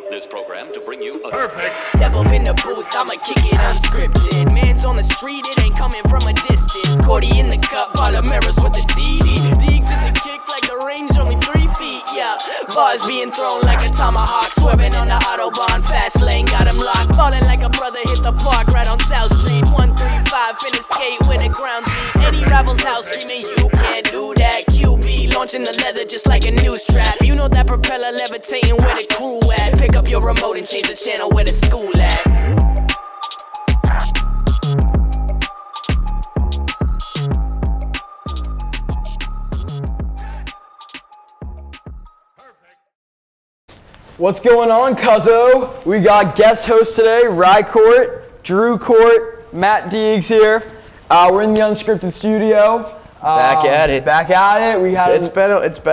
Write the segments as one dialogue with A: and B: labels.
A: interrupt this program to bring you a
B: Perfect.
C: Step up in the booth, I'ma kick it unscripted. Man's on the street, it ain't coming from a distance. Cordy in the cup, all the mirrors with the TD. Diggs in the kick like the range only 3 feet, yeah. Bars being thrown like a tomahawk, swerving in the Autobahn. Fast lane got him locked, ballin' like a brother hit the park right on South Street. 135, finna skate when the grounds meet. Any rival's house screaming, you can't do that. QB launching the leather just like a news trap. You know that propeller levitating where the crew at. Pick up your remote and change the channel where the school at.
D: What's going on, cuzzo? We got guest hosts today, Court, Drew Court, Matt Diggs here. We're in the Unscripted studio.
E: Back at it.
D: Back at it. We had
E: it's been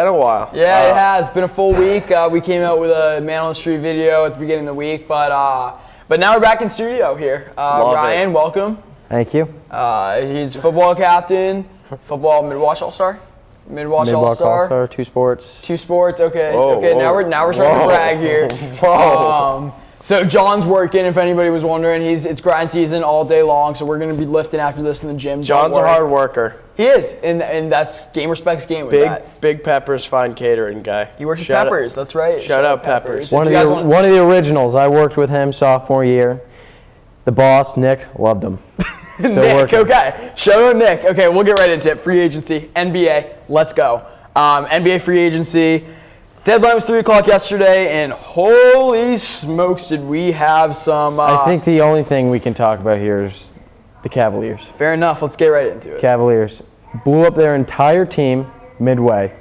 E: a while.
D: Yeah, it has been a full week. We came out with a Man on the Street video at the beginning of the week, but now we're back in studio here. Ryan, welcome.
F: Thank you.
D: He's football captain, football Midwatch All-Star. Midwatch All-Star.
F: 2 sports.
D: 2 sports. Okay.
E: Whoa,
D: okay.
E: whoa.
D: Now we're starting to brag here. So John's working. If anybody was wondering, it's grind season all day long. So we're gonna be lifting after this in the gym.
E: John's a hard worker.
D: He is, and that's game respects game with that.
E: Big Peppers fine catering guy.
D: He works at Peppers. That's right.
E: Shout out Peppers.
F: One of the originals. I worked with him sophomore year. The boss, Nick, loved him. Still
D: Nick,
F: working.
D: okay. Shout out Nick. Okay, we'll get right into it. Free agency, NBA, let's go. NBA free agency. Deadline was 3 o'clock yesterday, and holy smokes, did we have some...
F: I think the only thing we can talk about here is the Cavaliers.
D: Fair enough. Let's get right into it.
F: Cavaliers blew up their entire team midway.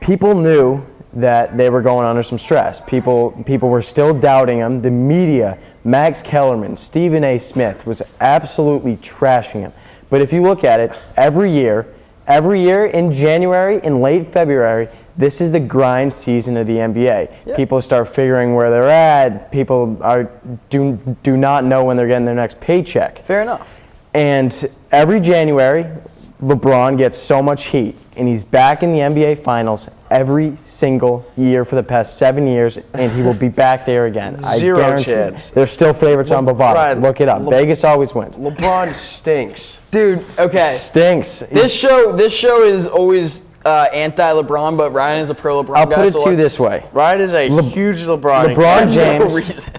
F: People knew that they were going under some stress. People were still doubting them. The media, Max Kellerman, Stephen A. Smith was absolutely trashing him. But if you look at it, every year in January, in late February, this is the grind season of the NBA.
D: Yeah.
F: People start figuring where they're at. People do not know when they're getting their next paycheck.
D: Fair enough.
F: And every January, LeBron gets so much heat, and he's back in the NBA Finals every single year for the past 7 years, and he will be back there again.
E: Zero
F: I guarantee.
E: chance.
F: They're still favorites on Bovada.
E: Right.
F: Look it up. Vegas always wins.
E: LeBron stinks.
D: Dude, okay.
F: Stinks.
D: This show is always anti-LeBron, but Ryan is a pro-LeBron guy.
F: I'll put it to you this way.
E: Ryan is a huge LeBron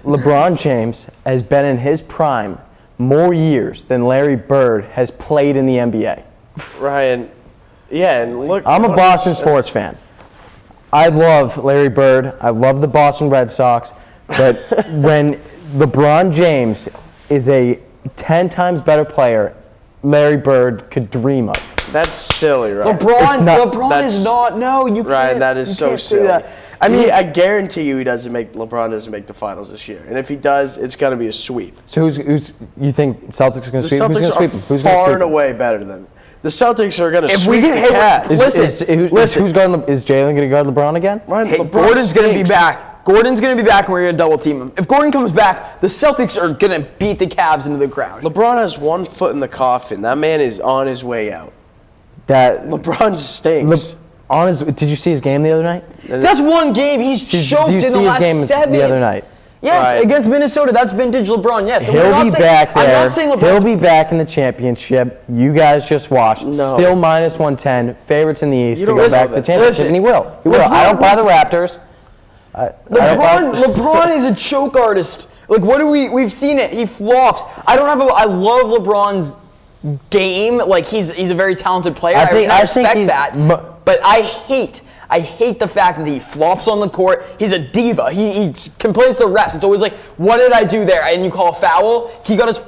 F: LeBron James has been in his prime more years than Larry Bird has played in the NBA.
E: Ryan, yeah, and look.
F: I'm a Boston sports fan. I love Larry Bird. I love the Boston Red Sox. But when LeBron James is a 10 times better player, Larry Bird could dream of.
E: That's silly, right?
D: LeBron is not. No, you can't.
E: Ryan, that is so silly. I mean, I guarantee you LeBron doesn't make the finals this year. And if he does, it's going to be a sweep.
F: So who's you think Celtics are going to sweep? Who's going to sweep them? Who's
E: far
F: going to
E: and
F: sweep
E: away better than the Celtics are going to
D: If
E: sweep
D: we get
E: the Cavs.
D: listen.
F: Is Jalen going to guard LeBron again?
E: Ryan,
D: Hey,
E: LeBron
D: Gordon's going to be
E: stinks.
D: back. Gordon's going to be back, and we're going to double team him. If Gordon comes back, the Celtics are going to beat the Cavs into the ground.
E: LeBron has 1 foot in the coffin. That man is on his way out. LeBron stinks.
F: Did you see his game the other night?
D: That's one game. He's choked
F: Did you
D: in
F: see
D: the
F: his
D: last
F: game
D: 7.
F: the other night?
D: Yes,
E: Right.
D: against Minnesota. That's vintage LeBron. Yes. So
F: He'll be back there.
D: I'm not saying LeBron.
F: He'll be back in the championship. You guys just watched.
E: No.
F: Still minus 110. Favorites in the East
E: You
F: to
E: don't
F: go
E: listen
F: back
E: to
F: to the
E: that.
F: championship,
D: Listen.
F: and he will. He will.
D: LeBron-
F: I don't buy the Raptors.
D: LeBron is a choke artist. Like, what do we've seen it. He flops. I love LeBron's game. Like, he's a very talented player. I respect that. But I hate the fact that he flops on the court. He's a diva. He complains to the refs. It's always like, what did I do there? And you call a foul. He got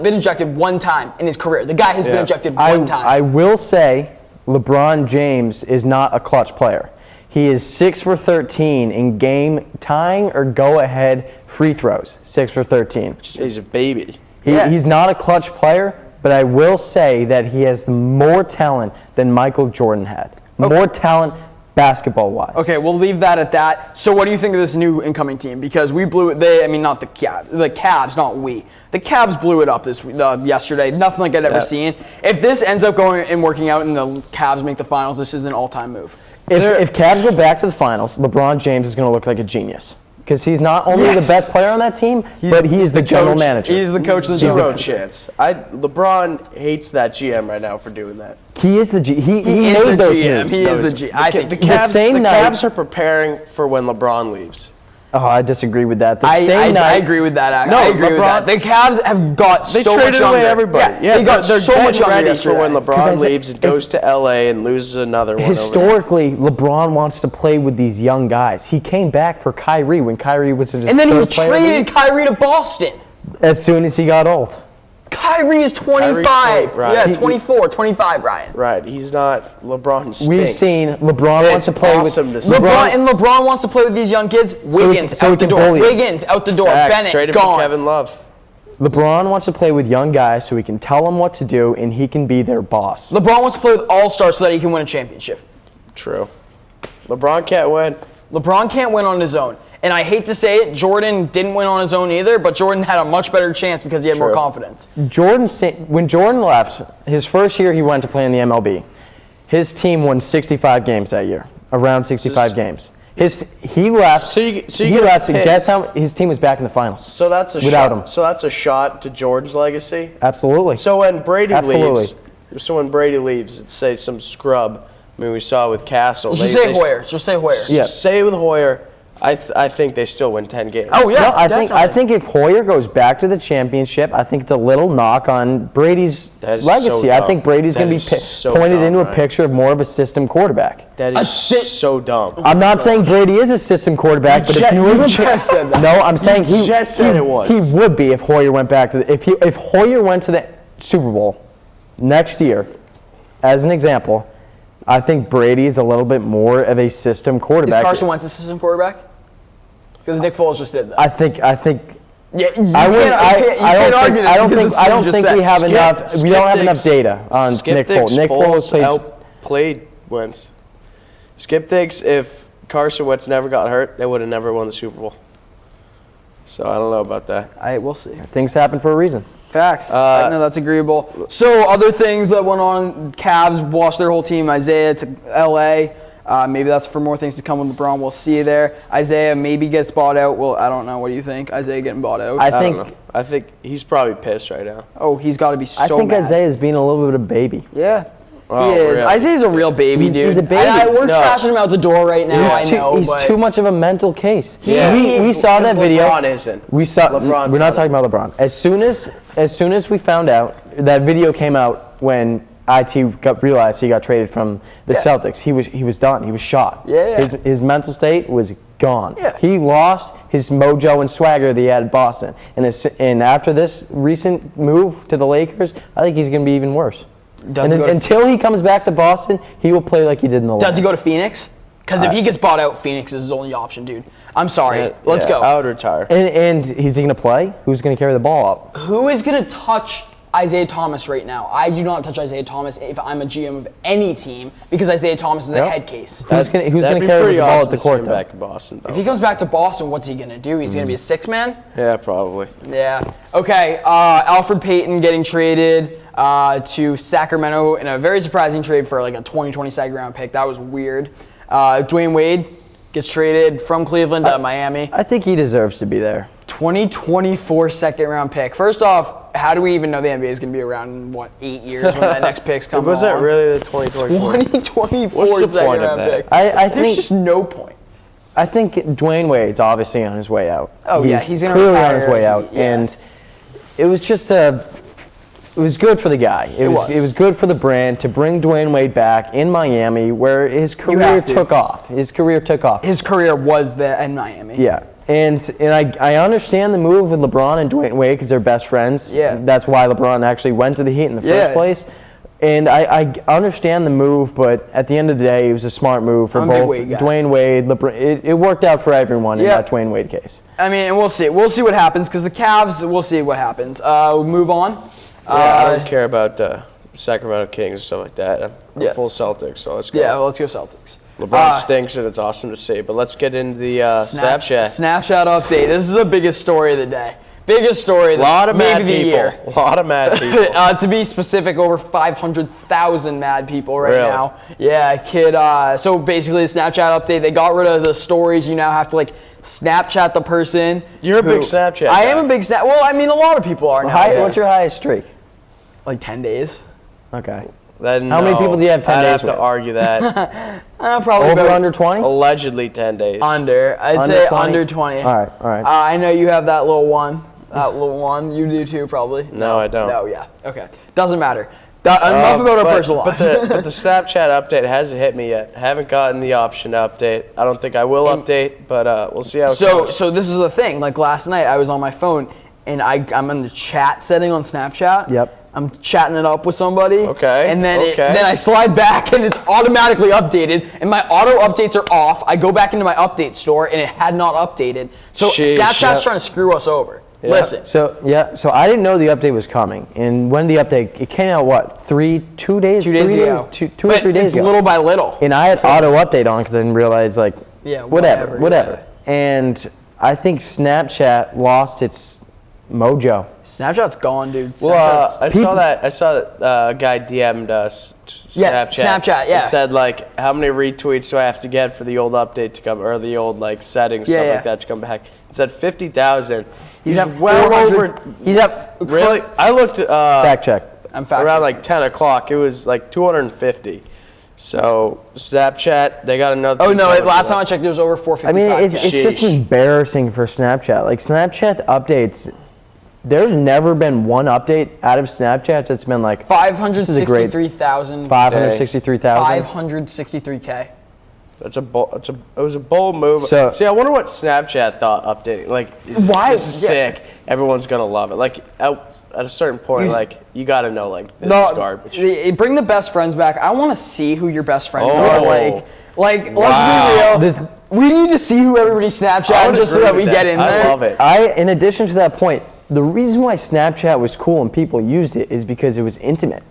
D: been ejected 1 time in his career. The guy has been ejected 1 time.
F: I will say LeBron James is not a clutch player. He is 6 for 13 in game tying or go-ahead free throws. 6 for 13.
E: He's a baby.
F: He's not a clutch player, but I will say that he has more talent than Michael Jordan had. More talent basketball-wise.
D: Okay, we'll leave that at that. So what do you think of this new incoming team? Because we blew it. Not the Cavs. The Cavs, not we. The Cavs blew it up yesterday. Nothing like I'd ever seen. If this ends up going and working out and the Cavs make the finals, this is an all-time move.
F: If Cavs go back to the finals, LeBron James is going to look like a genius. Because he's not only the best player on that team, but he is the general manager.
D: He's the coach of the
E: Zero chance. LeBron hates that GM right now for doing that.
F: He is the He made those moves.
D: He is the GM. I think
E: the Cavs are preparing for when LeBron leaves.
F: Oh, I disagree with that.
D: I agree with that.
E: No,
D: I agree with that. The Cavs have got so much younger.
E: They traded away everybody.
D: Yeah, they got
E: they're
D: so much younger
E: ready for when LeBron leaves and goes to LA and loses another one.
F: Historically, LeBron wants to play with these young guys. He came back for Kyrie when Kyrie was just
D: and then he traded Kyrie to Boston
F: as soon as he got old.
D: Kyrie is 25. Yeah, 24, 25, Ryan.
E: Right. He's not LeBron. Stinks.
F: We've seen LeBron wants to play with
D: LeBron wants to play with these young kids. Wiggins out the door. Wiggins out the door. Bennett gone.
E: Kevin Love.
F: LeBron wants to play with young guys so he can tell them what to do and he can be their boss.
D: LeBron wants to play with all-stars so that he can win a championship.
E: True. LeBron can't win.
D: LeBron can't win on his own. And I hate to say it, Jordan didn't win on his own either, but Jordan had a much better chance because he had more confidence.
F: When Jordan left, his first year he went to play in the MLB. His team won 65 games that year, around 65 games. He left. He left. And guess how his team was back in the finals.
E: So that's
F: without him.
E: So that's a shot to Jordan's legacy.
F: Absolutely.
E: So when Brady leaves, it's say some scrub. I mean, we saw with Castle.
D: Just say Hoyer.
E: Yeah. Say with Hoyer. I think they still win 10 games.
D: Oh yeah,
F: no, I think if Hoyer goes back to the championship, I think it's a little knock on Brady's legacy.
E: So
F: I think Brady's going to be pointed into a picture of more of a system quarterback.
E: That is so dumb.
F: I'm not saying Brady is a system quarterback, but if you
E: just said that.
F: No, I'm saying he
E: just said it was.
F: He would be if Hoyer went back to if Hoyer went to the Super Bowl next year, as an example. I think Brady is a little bit more of a system quarterback.
D: Is Carson Wentz a system quarterback? Because Nick Foles just did that.
F: I think.
D: Yeah,
F: I don't think we have enough. We don't have enough data on Nick Foles. Nick Foles
E: outplayed Wentz. Skip thinks if Carson Wentz never got hurt, they would have never won the Super Bowl. So I don't know about that.
D: We'll see.
F: Things happen for a reason.
D: Facts. No, that's agreeable. So other things that went on, Cavs lost their whole team, Isaiah to L.A., maybe that's for more things to come with LeBron. We'll see you there. Isaiah maybe gets bought out. Well, I don't know. What do you think? Isaiah getting bought out?
E: I think he's probably pissed right now.
D: Oh, he's got to be so mad.
F: I think Isaiah's being a little bit of a baby.
D: Yeah. He is. Really? Isaiah's a real baby, dude.
F: He's a baby.
D: We're trashing him out the door right now.
F: He's too much of a mental case.
E: Yeah.
F: We saw that video.
E: LeBron isn't.
F: We're not talking about LeBron. As soon as we found out that video came out when realized he got traded from the Celtics, he was done. He was shot.
D: Yeah.
F: His mental state was gone.
D: Yeah.
F: He lost his mojo and swagger that he had at Boston. And after this recent move to the Lakers, I think he's going to be even worse. Until he comes back to Boston, he will play like he did in the
D: Does he go to Phoenix? Because if he gets bought out, Phoenix is his only option, dude. I'm sorry. Let's go.
E: I would retire.
F: And is he going to play? Who's going to carry the ball up?
D: Who is going to touch Isaiah Thomas right now? I do not touch Isaiah Thomas if I'm a GM of any team because Isaiah Thomas is a head case.
F: Who's going to carry the ball at the court, though?
E: Back in Boston,
D: if he comes back to Boston, what's he going to do? He's going to be a six man?
E: Yeah, probably.
D: Yeah. Okay. Alfred Payton getting traded to Sacramento in a very surprising trade for like a 2020 second round pick. That was weird. Dwayne Wade gets traded from Cleveland to Miami.
F: I think he deserves to be there.
D: 2024 second round pick. First off, how do we even know the NBA is going to be around in 8 years when that next pick's coming?
E: Was that really the 2024?
D: 2024 second round pick.
F: I think
D: there's just no point.
F: I think Dwayne Wade's obviously on his way out.
D: Oh, he's
F: clearly on his way out, and it was just it was good for the guy. It was good for the brand to bring Dwayne Wade back in Miami, where his career took off. His career
D: was there in Miami.
F: Yeah. And I understand the move with LeBron and Dwayne Wade because they're best friends.
D: Yeah.
F: That's why LeBron actually went to the Heat in the first place. And I understand the move, but at the end of the day, it was a smart move for both Dwayne Wade, LeBron. It worked out for everyone in that Dwayne Wade case.
D: I mean, and we'll see. We'll see what happens because the Cavs, we'll see what happens. We'll move on.
E: I don't care about the Sacramento Kings and stuff like that. I'm full Celtics, so let's go.
D: Yeah, well, let's go Celtics.
E: LeBron stinks, and it's awesome to see. But let's get into the Snapchat.
D: Snapchat update. This is the biggest story of the day. Biggest story.
E: A lot of mad
D: maybe the year.
E: people. A lot of mad people.
D: To be specific, over 500,000 mad people right
E: Really?
D: now. Yeah, kid. So basically, the Snapchat update, they got rid of the stories. You now have to like Snapchat the person.
E: You're a big Snapchat
D: I
E: guy.
D: am a big Snap. Well, I mean, a lot of people are now.
F: What's your highest streak?
D: Like 10 days.
F: Okay.
E: Then
F: How many people do you have 10
E: I'd
F: days
E: have
F: with?
E: to argue that.
D: Probably
F: Over
D: about
F: under 20?
E: Allegedly 10 days.
D: Under. I'd
F: Under
D: say
F: 20?
D: under 20.
F: All right.
D: I know you have that little one. That little one. You do too, probably.
E: No, I don't.
D: No, yeah. Okay. Doesn't matter. Enough about our personal lives.
E: But the Snapchat update hasn't hit me yet. I haven't gotten the option to update. I don't think I will update, but we'll see how it goes.
D: So this is the thing. Like last night, I was on my phone, and I'm in the chat setting on Snapchat.
F: Yep.
D: I'm chatting it up with somebody.
E: Okay,
D: And then
E: okay.
D: then I slide back, and it's automatically updated, and my auto updates are off. I go back into my update store, and it had not updated. So
E: Sheesh,
D: Snapchat's
E: yep.
D: trying to screw us over.
E: Yeah.
D: Listen.
F: So I didn't know the update was coming, and when the update, it came out what, 2 days?
D: 2 days ago.
F: Two
D: But
F: or 3 days
D: it's
F: ago.
D: little by little.
F: And I had auto update on because I didn't realize like,
D: Yeah,
F: whatever.
D: whatever.
F: And I think Snapchat lost its mojo.
D: Snapchat's gone, dude.
E: Well,
D: Snapchat's-
E: I saw that a guy DM'd us
D: Yeah,
E: Snapchat.
D: Snapchat, yeah.
E: It said like, how many retweets do I have to get for the old update to come, or the old like settings,
D: Yeah,
E: stuff
D: yeah.
E: like that to come back? It said 50,000.
D: He's at
E: well
D: 400.
E: over.
D: He's at
E: Really? I looked at
F: Fact check.
D: I'm fact
E: around like 10 o'clock. It was like 250. So Snapchat, they got another.
D: Oh no! Last time I checked, it was over 455.
F: I mean, it's just
E: Sheesh.
F: embarrassing for Snapchat. Like Snapchat's updates, there's never been one update out of Snapchat that's been like
D: 563,000.
F: 563,000.
D: 563K.
E: It was a bold move.
F: So-
E: see, I wonder what Snapchat thought updating. Like,
D: Why?
E: this is
D: Yeah.
E: sick. Everyone's gonna love it. Like, at a certain point,
D: You-
E: like you gotta know, like this is garbage.
D: Bring the best friends back. I want to see who your best friends
E: Oh.
D: are. Like,
E: Wow.
D: let's be real. We need to see who everybody's Snapchat just so
E: agree
D: that we
E: with
D: get
E: that.
D: in
E: I
D: there.
E: love it.
F: In addition to that point, the reason why Snapchat was cool and people used it is because it was intimate.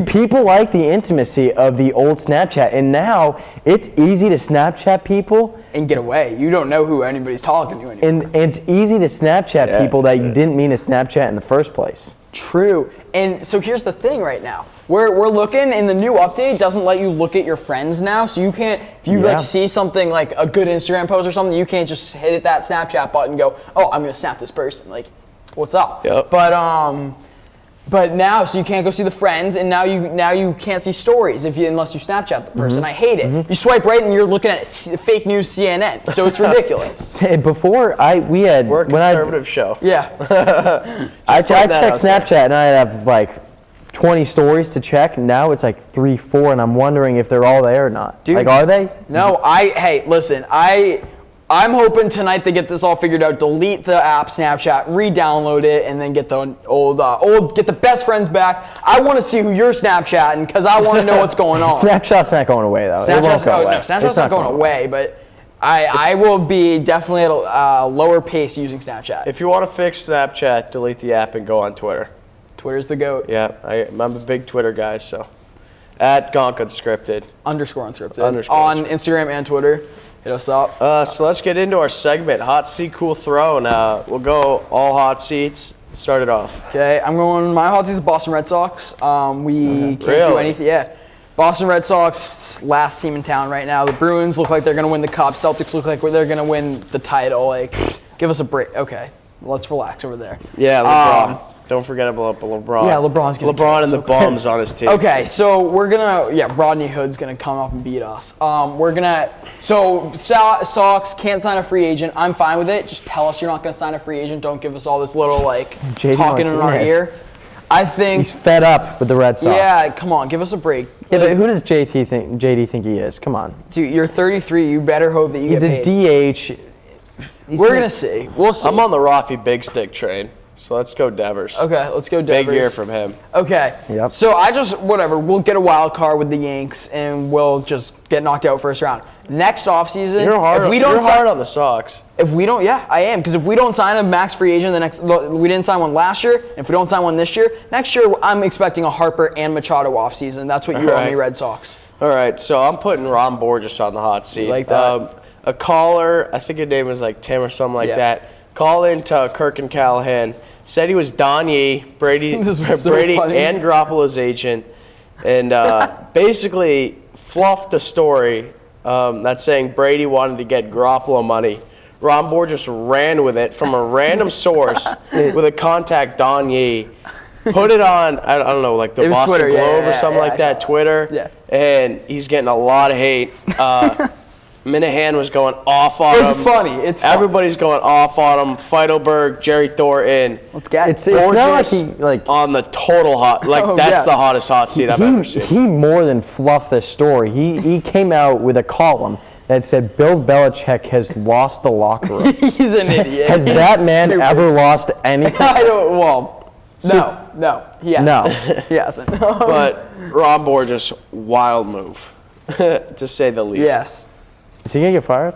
F: People like the intimacy of the old Snapchat, and now it's easy to Snapchat people,
D: And get away. You don't know who anybody's talking to anymore.
F: and it's easy to Snapchat
E: Yeah,
F: people that you didn't mean to Snapchat in the first place.
D: True. And so here's the thing right now. We're looking, and the new update doesn't let you look at your friends now. So you can't, if you
F: Yeah.
D: like see something like a good Instagram post or something, you can't just hit that Snapchat button and go, oh, I'm gonna snap this person. Like, what's up?
E: Yep.
D: But now, so you can't go see the friends, and now you can't see stories unless you Snapchat the person. I hate it. You swipe right, and you're looking at fake news CNN. So it's ridiculous.
F: Before we had
E: We're a
F: when I
E: conservative show.
D: Yeah.
F: I
E: putting that
F: check
E: out there.
F: Snapchat and I have like 20 stories to check. Now it's like 3, 4, and I'm wondering if they're all there or not.
D: Dude.
F: Like, are they?
D: No, hey, listen, I'm hoping tonight they get this all figured out. Delete the app Snapchat, re-download it, and then get the get the best friends back. I want to see who you're Snapchatting because I want to know what's going on.
F: Snapchat's not going away though. It won't
D: Snapchat's,
F: go away.
D: Snapchat's
F: It's
D: not going away, but I will be definitely at a lower pace using Snapchat.
E: If you want to fix Snapchat, delete the app and go on Twitter.
D: Twitter's the GOAT.
E: Yeah, I'm a big Twitter guy, so at Unscripted.
D: _unscripted.
E: Underscore
D: On
E: unscripted.
D: Instagram and Twitter. Hit us up.
E: So let's get into our segment, Hot Seat, Cool Throw, and we'll go all hot seats. Start it off.
D: Okay, I'm going. My hot team is the Boston Red Sox. We can't do
E: Really?
D: anything. Yeah, Boston Red Sox, last team in town right now. The Bruins look like they're gonna win the Cup. Celtics look like they're gonna win the title. Like, give us a break. Okay, let's relax over there.
E: Yeah, LeBron. Don't forget about LeBron.
D: Yeah, LeBron's gonna
E: LeBron
D: kill
E: and the
D: us.
E: bums on his team.
D: Okay, so we're gonna, Rodney Hood's gonna come up and beat us. Sox can't sign a free agent. I'm fine with it. Just tell us you're not gonna sign a free agent. Don't give us all this little
F: JD
D: talking in our
F: Martinez.
D: ear. I think.
F: He's fed up with the Red Sox.
D: Yeah, come on, give us a break.
F: Yeah, but who does JD think he is? Come on.
D: Dude, you're 33. You better hope that you
F: He's
D: get
F: a
D: paid.
F: DH.
D: We're gonna see. We'll see.
E: I'm on the Rafi Big Stick train, so let's go Devers.
D: Okay, let's go
E: Big
D: Devers.
E: year from him.
D: Okay.
F: Yep.
D: So we'll get a wild card with the Yanks, and we'll just get knocked out first round. Next offseason,
E: You're hard.
D: you're
E: hard on the Sox.
D: If we don't, yeah, I am. Because if we don't sign a max free agent, we didn't sign one last year. If we don't sign one this year, next year I'm expecting a Harper and Machado offseason. That's what you owe me,
E: Alright.
D: Red Sox.
E: All right, so I'm putting Ron Borges on the hot seat.
D: You like that?
E: A caller, I think his name was like Tim or something like
D: Yeah.
E: that, called into Kirk and Callahan, said he was Don Yee, Brady,
D: This was so
E: Brady
D: funny.
E: and Garoppolo's agent, and basically fluffed a story that's saying Brady wanted to get Garoppolo money. Ron Borges ran with it from a random source with a contact, Don Yee. Put it on, I don't know, like the Boston
D: Twitter,
E: Globe
D: yeah,
E: or something like that, Twitter.
D: Yeah.
E: And he's getting a lot of hate. Minahan was going off on him.
D: It's funny. It's funny.
E: Everybody's going off on him. Feidelberg, Jerry Thornton.
D: Let's get it.
F: It's not like
E: Borges
F: he like
E: on the total hot. Like,
D: Oh,
E: that's
D: yeah.
E: the hottest hot seat I've ever seen.
F: he more than fluffed this story. He came out with a column that said Bill Belichick has lost the locker room.
D: He's an idiot.
F: Has
D: He's
F: that man
D: stupid.
F: ever lost anything?
D: I don't. Well, no, he hasn't.
F: No.
D: He hasn't.
E: But Ron Borges, wild move, to say the least.
D: Yes.
F: Is he gonna get fired?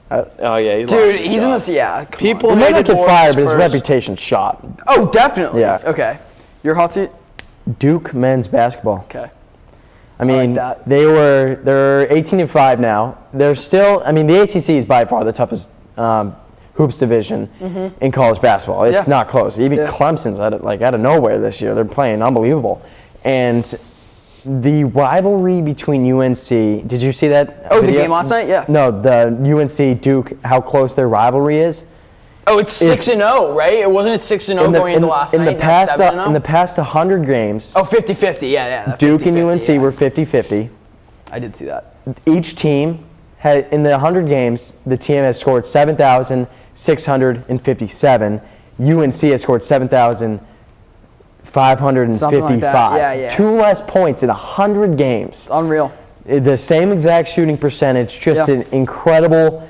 E: Oh, yeah. He lost
D: Dude,
E: his
D: he's in
E: job.
D: this. Yeah. Come
E: People
F: He might not
E: hated
F: get
E: more
F: fired, but his
E: Spurs.
F: reputation's shot.
D: on. Oh, definitely.
F: Yeah.
D: Okay. Your hot seat.
F: Duke men's basketball.
D: Okay.
F: I mean,
D: that.
F: they're 18-5 now. They're still. I mean, the ACC is by far the toughest hoops division in college basketball. It's
D: Yeah.
F: not close. Even
D: Yeah.
F: Clemson's out of nowhere this year. They're playing unbelievable, and the rivalry between UNC. Did you see that?
D: Oh, the
F: video?
D: game last night? Yeah.
F: No, the UNC Duke. How close their rivalry is.
D: Oh, it's 6-0, right? It wasn't it 6-0 going into last night.
F: In the
D: and
F: past,
D: that's 7-0?
F: in the past 100 games,
D: Oh, 50-50. Yeah.
F: Duke
D: 50-50,
F: and UNC
D: yeah.
F: were 50-50.
D: I did see that.
F: Each team had, in the 100 games, the team has scored 7,657. UNC has scored 7,555.
D: Something like that. Yeah.
F: 2 less points in 100 games.
D: Unreal.
F: The same exact shooting percentage, just
D: Yeah.
F: an incredible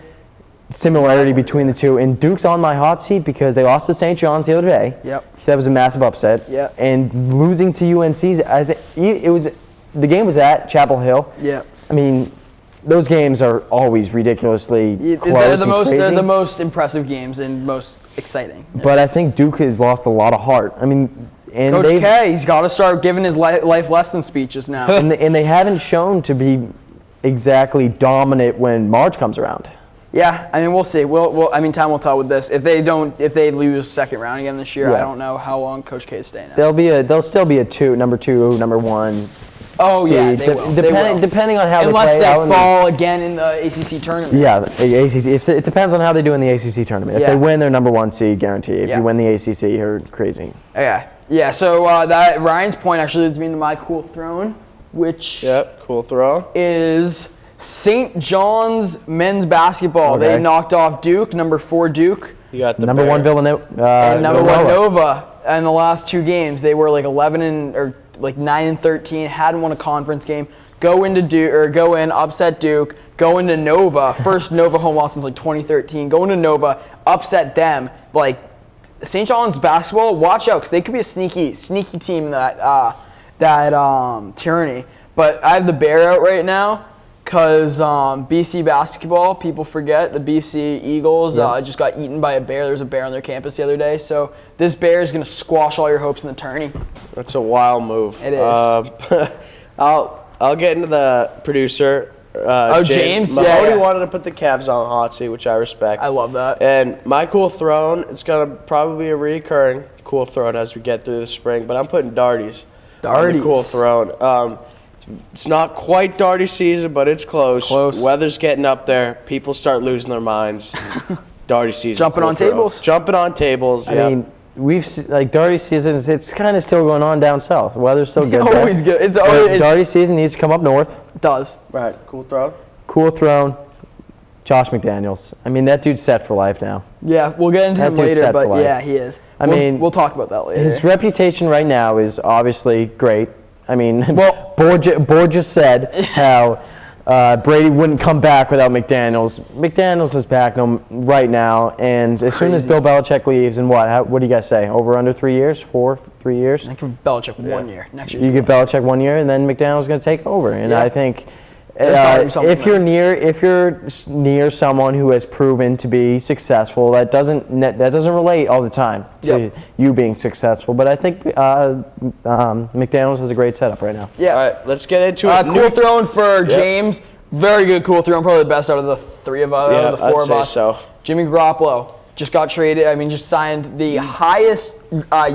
F: similarity between the two. And Duke's on my hot seat because they lost to St. John's the other day.
D: Yep.
F: That was a massive upset.
D: Yep.
F: And losing to UNC, I think it was. The game was at Chapel Hill.
D: Yeah.
F: I mean, those games are always ridiculously close
D: They're the
F: and
D: most.
F: crazy.
D: They're the most impressive games and most exciting.
F: But I think Duke has lost a lot of heart. I mean, and
D: Coach
F: they've-
D: K, he's got to start giving his life lesson speeches now.
F: and they haven't shown to be exactly dominant when March comes around.
D: Yeah, I mean, we'll see. We'll I mean, time will tell with this. If they lose second round again this year,
F: Yeah.
D: I don't know how long Coach K is staying.
F: They'll still be a number two, number one.
D: Oh yeah,
F: seed,
D: they will. They will.
F: Depending on how
D: Unless
F: they
D: they
F: play out in
D: fall again in the ACC tournament.
F: Yeah, the ACC. It depends on how they do in the ACC tournament. If
D: Yeah.
F: they win, they're number one seed, guarantee. If
D: Yeah.
F: you win the ACC, you're crazy.
D: Yeah. So that Ryan's point actually leads me into my cool throne, which
E: Yep, cool throw.
D: is St. John's men's basketball.
F: Okay.
D: They knocked off Duke, number 4 Duke,
E: You got the
F: Number
E: Bear.
F: one Villanova.
D: and number 1
F: Villanova.
D: Nova. In the last 2 games, they were like 9-13, hadn't won a conference game. Go in, upset Duke. Go into Nova, first Nova home loss since like 2013. Go into Nova, upset them. Like St. John's basketball, watch out because they could be a sneaky team in that tyranny. But I have the Bear out right now because BC basketball, people forget the BC Eagles just got eaten by a bear. There was a bear on their campus the other day. So this Bear is going to squash all your hopes in the tourney.
E: That's a wild move.
D: It is.
E: I'll get into the producer.
D: James?
E: Mahoney
D: Yeah.
E: wanted to put the Cavs on the hot seat, which I respect.
D: I love that.
E: And my cool throne, it's going to probably be a recurring cool throne as we get through the spring, but I'm putting Darties on the cool throne. It's not quite Darty season, but it's close. Weather's getting up there. People start losing their minds. Darty season.
D: Jumping on tables.
E: Jumping on tables,
F: I mean, Darty season, it's kind of still going on down south. The weather's still good.
D: Always
F: there.
D: good. It's
F: But
D: always
F: Darty season needs to come up north.
D: does.
E: Right, cool throne.
F: Cool throne. Josh McDaniels. I mean, that dude's set for life now.
D: Yeah, we'll get into
F: That
D: him
F: dude's
D: later,
F: set for
D: but
F: life.
D: yeah, he is.
F: I mean,
D: we'll talk about that later.
F: His reputation right now is obviously great. I mean,
D: Well-
F: Borges said how Brady wouldn't come back without McDaniels. McDaniels is back right now, and as soon as Bill Belichick leaves, and what do you guys say? Over under 3 years? 3 years?
D: I give Belichick 1 year. Next year.
F: You give Belichick 1 year, and then McDaniels is going to take over. And
D: Yeah.
F: I think
D: gotta be something
F: if you're near someone who has proven to be successful, that doesn't relate all the time to you being successful. But I think McDaniels has a great setup right now.
D: Yeah.
E: All right, let's get into it.
D: Cool throne for James. Very good cool throne. Probably the best out of the 3 of us, out of the 4 of
E: I'd say
D: us.
E: so.
D: Jimmy Garoppolo. just got traded. I mean, just signed the highest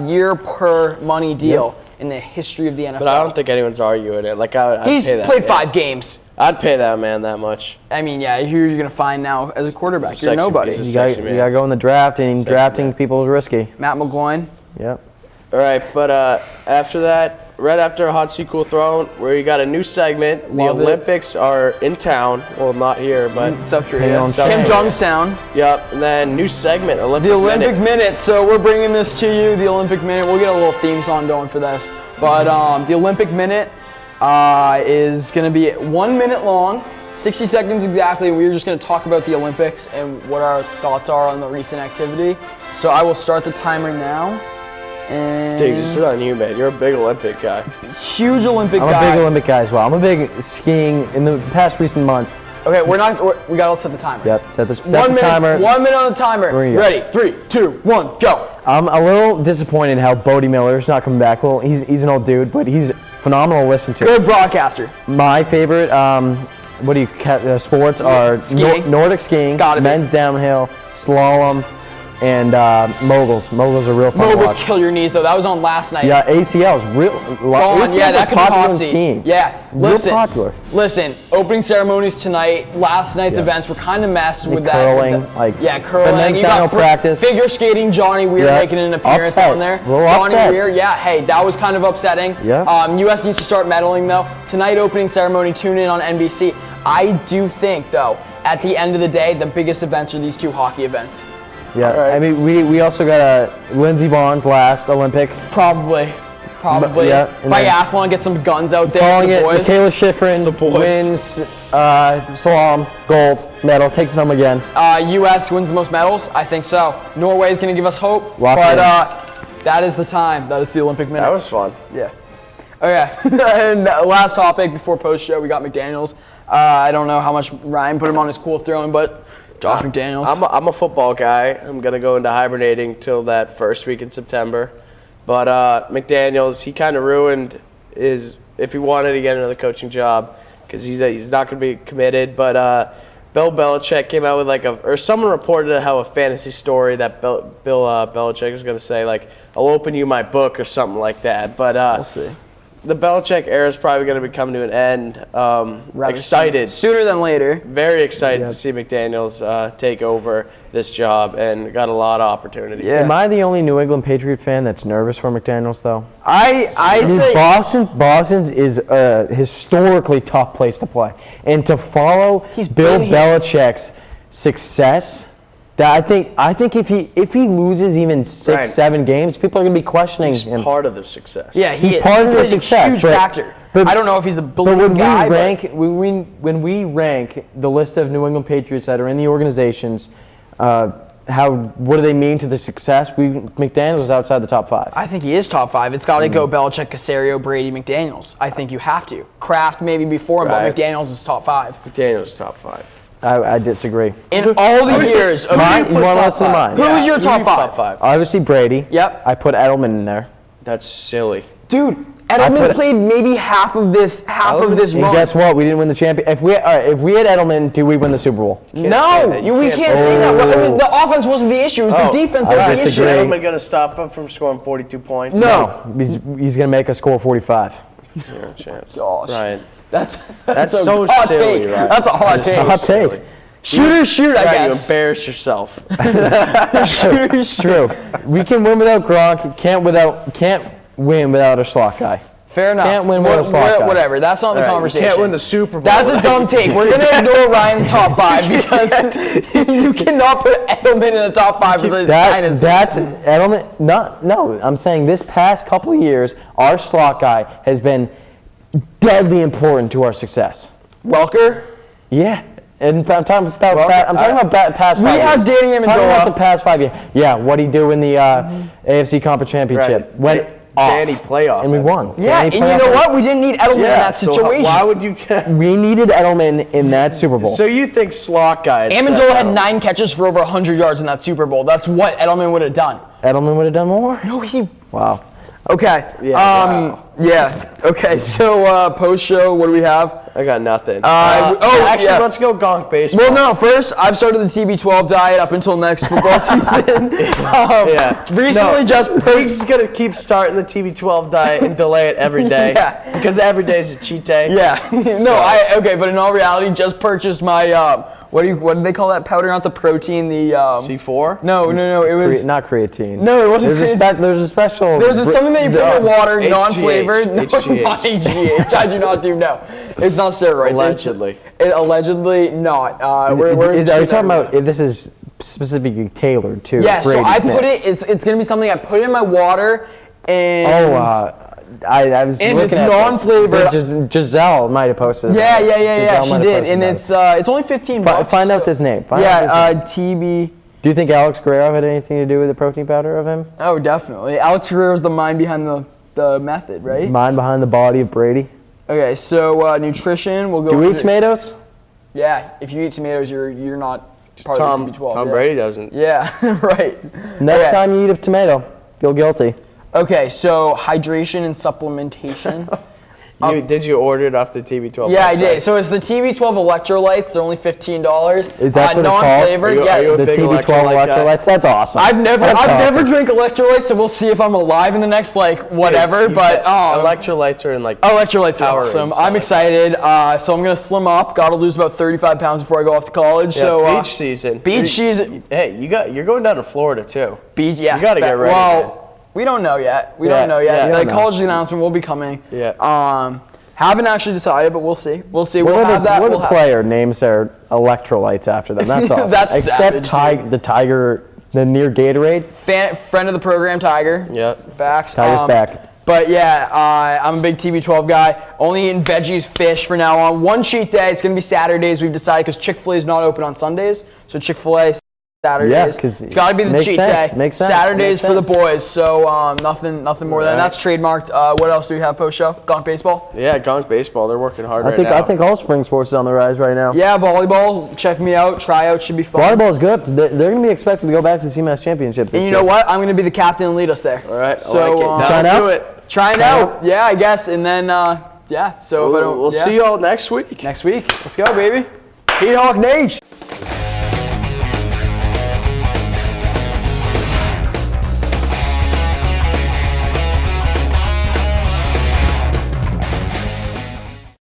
D: year per money deal in the history of the NFL.
E: But I don't think anyone's arguing it. Like I'd
D: He's
E: pay that,
D: played 5 games.
E: I'd pay that man that much.
D: I mean, yeah, who you're going to find now as a quarterback? You're nobody.
E: He's
F: You got to go in the draft, and drafting people is risky.
D: Matt McGloin.
F: Yep.
E: All right, but after that, right after a hot seat, cool throne, where you got a new segment.
D: Love
E: the
D: it.
E: Olympics are in town. Well, not here, but
D: South Korea.
E: South
D: Kim
E: Korea.
D: Jongstown.
E: Yep, and then new segment, Olympic
D: The Olympic
E: Minute.
D: Minute. So we're bringing this to you, the Olympic Minute. We'll get a little theme song going for this. But the Olympic Minute is going to be 1 minute long, 60 seconds exactly. We're just going to talk about the Olympics and what our thoughts are on the recent activity. So I will start the timer now. And
E: Diggs, this is on you, man. You're a big Olympic guy.
D: huge Olympic
F: I'm
D: guy.
F: a big Olympic guy as well. I'm a big skiing in the past recent months.
D: Okay, we got to set the timer.
F: Yep, set the
D: minute,
F: timer.
D: 1 minute on the timer.
F: Where are you?
D: Ready? 3, 2, 1, go.
F: I'm a little disappointed how Bodie Miller's not coming back. Well, he's an old dude, but he's phenomenal to listen to.
D: Good broadcaster.
F: My favorite sports are
D: Skiing.
F: Nordic skiing,
D: Gotta be.
F: men's downhill, slalom, and moguls. Moguls are real fun to
D: Moguls
F: watch.
D: kill your knees though. That was on last night.
F: Yeah, ACLs real. ACLs
D: Yeah,
F: are
D: that could be
F: popular
D: hot
F: in
D: seat.
F: skiing.
D: Yeah,
F: Real
D: listen.
F: popular.
D: Listen, opening ceremonies tonight. Last night's events were kind of messed with that.
F: curling,
D: curling.
F: the men's
D: You got
F: downhill practice.
D: Figure skating. Johnny Weir
F: Yeah.
D: making an appearance
F: Upset.
D: on there.
F: Little
D: Johnny
F: upset.
D: Weir. Yeah, hey, that was kind of upsetting.
F: Yeah.
D: U.S. needs to start medaling though. Tonight, opening ceremony. Tune in on NBC. I do think though, at the end of the day, the biggest events are these 2 hockey events.
F: Yeah,
D: Alright.
F: I mean, we also got Lindsey Vaughn's last Olympic.
D: Probably.
F: Yeah, and then-
D: Biathlon, get some guns out there
F: Calling
D: for the
F: it,
D: boys.
F: Michaela Schifrin
E: The boys.
F: wins slalom, gold medal, takes it home again.
D: U.S. wins the most medals? I think so. Norway is going to give us hope.
F: Lock
D: but
F: in.
D: that is the time. That is the Olympic Minute.
E: That was fun.
D: Yeah. Okay. And last topic before post-show, we got McDaniels. I don't know how much Ryan put him on his cool throne, but Josh McDaniels.
E: I'm a football guy. I'm going to go into hibernating till that first week in September. But McDaniels, he kind of ruined if he wanted to get another coaching job, because he's not going to be committed. But Bill Belichick came out with or someone reported how a fantasy story that Bill Belichick is going to say, I'll open you my book or something like that. But
D: we'll see.
E: The Belichick era is probably going to be coming to an end. Excited.
D: Sooner than later.
E: Very excited to see McDaniels take over this job, and got a lot of opportunity.
D: Yeah.
F: Am I the only New England Patriot fan that's nervous for McDaniels, though?
D: I
F: mean,
D: say
F: Boston's is a historically tough place to play, and to follow Bill
D: been here.
F: Belichick's success, that I think if he loses even 6-7 games, people are going to be questioning
E: He's
F: him.
E: part of the success.
D: yeah, he
F: he's
D: is.
F: part of
D: He
F: the
D: plays a
F: success,
D: huge
F: but-
D: factor.
F: but-
D: I don't know if he's a
F: But
D: balloon
F: when
D: guy.
F: when we rank the list of New England Patriots that are in the organizations, what do they mean to the success? McDaniels is outside the top 5.
D: I think he is top 5. It's got to go Belichick, Casario, Brady, McDaniels. I think you have to. Kraft maybe before him,
E: Right.
D: but McDaniels is top 5.
E: McDaniels top 5.
F: I disagree.
D: In all the years of
F: Mine, you want to listen to mine?
D: Who is your top
E: Top
D: five?
E: 5.
F: Obviously Brady.
D: Yep.
F: I put Edelman in there.
E: That's silly.
D: Dude, Edelman
F: put-
D: played maybe half of this
F: And
D: run.
F: guess what? We didn't win the champion. If we had Edelman, do we win the Super Bowl?
E: say
D: No,
E: that.
D: we
E: can't
D: can't
E: say
D: say that.
F: that.
D: I mean, the offense wasn't the issue. It was the defense
F: I
D: that was the issue.
F: disagree.
E: Edelman going to stop him from scoring 42 points?
D: No.
F: He's going to make us score 45.
E: No chance.
D: Gosh.
E: Ryan.
D: That's
E: That's
D: a
E: so
D: hot
E: silly,
D: take.
E: right?
D: That's a hot
E: That is
D: take.
E: so
F: Hot take.
E: silly.
D: Shoot, I
E: Ryan, you
D: guess.
E: embarrass yourself.
F: True. We can win without Gronk. Can't win without a slot guy.
D: Fair enough.
F: Can't win with a slot guy.
D: Whatever. That's not the
E: All right, you
D: conversation.
E: can't win the Super Bowl.
D: That's a dumb take. We're gonna ignore Ryan's top 5 because you cannot put Edelman in the top 5 with his kindness.
F: That's Edelman. No, I'm saying this past couple of years, our slot guy has been deadly important to our success.
D: Welker.
F: Yeah. And I'm talking about past 5
D: We
F: years.
D: have Danny
F: I'm talking about
D: Amendola.
F: the past 5 years. Yeah, what he do in the AFC Conference Championship?
E: Right.
F: Went off.
E: Danny playoff.
F: And we won.
D: Yeah,
F: Danny
D: and you
F: playoff
D: know
F: and-
D: what? We didn't need Edelman in that
E: so
D: situation.
E: why would you?
F: We needed Edelman in that Super Bowl.
E: So you think slot guy?
D: Amendola had 9 catches for over 100 yards in that Super Bowl. That's what Edelman would have done.
F: Edelman would have done more?
D: No, he.
F: Wow.
D: Okay.
E: Yeah,
D: Yeah. Okay. So post show, what do we have?
E: I got nothing.
D: Actually,
E: let's go gonk baseball.
D: Well, no. First, I've started the TB12 diet up until next football season. Recently,
E: He's just gonna keep starting the TB12 diet and delay it every day.
D: Yeah.
E: Because every day is a cheat day.
D: Yeah. Okay, but in all reality, just purchased my what do they call that powder? Not the protein, the
E: C4.
D: No, it was
F: Not creatine.
D: No, it wasn't.
F: There's a special.
D: Something that you put in water,
E: HGH.
D: non-flavored. No,
E: HGH.
D: not HGH. I do not do. No, it's not steroids.
E: Allegedly.
D: Allegedly not.
F: Are you talking about if this is specifically tailored to?
D: Yeah. So I
F: Brady's
D: put
F: mix?
D: it. It's gonna be something I put in my water and.
F: I was
D: And
F: looking
D: it's
F: at
D: non-flavored.
F: Giselle might have posted it.
D: Yeah.
F: Giselle
D: She
F: might have
D: did,
F: posted
D: and
F: about
D: it's only $15.
F: Find out this name.
D: TB.
F: Do you think Alex Guerrero had anything to do with the protein powder of him?
D: Oh, definitely. Alex Guerrero's the mind behind the method, right?
F: Mind behind the body of Brady.
D: Okay, so nutrition. We'll go.
F: Do we eat tomatoes?
D: Yeah, if you eat tomatoes, you're not part of the TB12.
E: Tom Brady doesn't.
D: Yeah, right.
F: Next time you eat a tomato, feel guilty.
D: Okay, so hydration and supplementation.
E: Did you order it off the TB12?
D: Yeah, I
E: website?
D: did. So it's the TB12 electrolytes. They're only $15.
F: Is that what it's called?
D: Non-flavored.
E: Are you a
F: The
E: big
F: TB12
E: electrolyte guy?
F: electrolytes. That's awesome.
D: I've never
F: That's
D: drank electrolytes, so we'll see if I'm alive in the next whatever.
E: Dude,
D: but
E: electrolytes are in
D: electrolytes are
E: power
D: awesome.
E: and
D: I'm
E: stuff.
D: excited. So I'm gonna slim up. Got to lose about 35 pounds before I go off to college.
E: Yeah,
D: So
E: beach season.
D: Beach season.
E: Hey, you're going down to Florida too.
D: Beach. Yeah.
E: You gotta get ready,
D: Well, we don't know yet. We
E: Yeah,
D: don't know yet.
E: yeah,
D: Like
F: no.
D: college announcement will be coming.
E: Yeah.
D: Haven't actually decided, but we'll see. We'll see. We'll
F: What
D: have that.
F: a
D: We'll have-
F: player names their electrolytes after them. That's awesome.
D: That's
F: Except
D: savage,
F: the Tiger, the near Gatorade.
D: Friend of the program, Tiger.
E: Yeah.
D: Facts.
F: Tiger's back.
D: But yeah, I'm a big TB12 guy. Only eating veggies, fish for now on. One cheat day. It's gonna be Saturdays. We've decided because Chick-fil-A is not open on Sundays, so Chick-fil-A Saturdays.
F: Yeah, 'cause
D: it's got to be the
F: makes
D: cheat
F: sense,
D: day.
F: makes sense,
D: Saturdays
F: makes
D: for the
F: sense.
D: boys. So nothing more than
E: Right.
D: that's trademarked. What else do we have post show? Gonk baseball.
E: Yeah, gonk baseball. They're working hard
F: I think
E: now.
F: I think all spring sports is on the rise right now.
D: Yeah, volleyball. Check me out. Tryouts should be fun.
F: Volleyball is good. They're going to be expected to go back to the CMAS championship this
D: And you
F: year.
D: know what? I'm going to be the captain and lead us there.
E: All right.
D: So
E: I like it.
F: Trying
E: Now
F: out?
E: do it.
D: trying out. Yeah, I guess. And then yeah. So if I don't,
E: We'll see y'all next week.
D: next week. Let's go, baby. Seahawk Nation.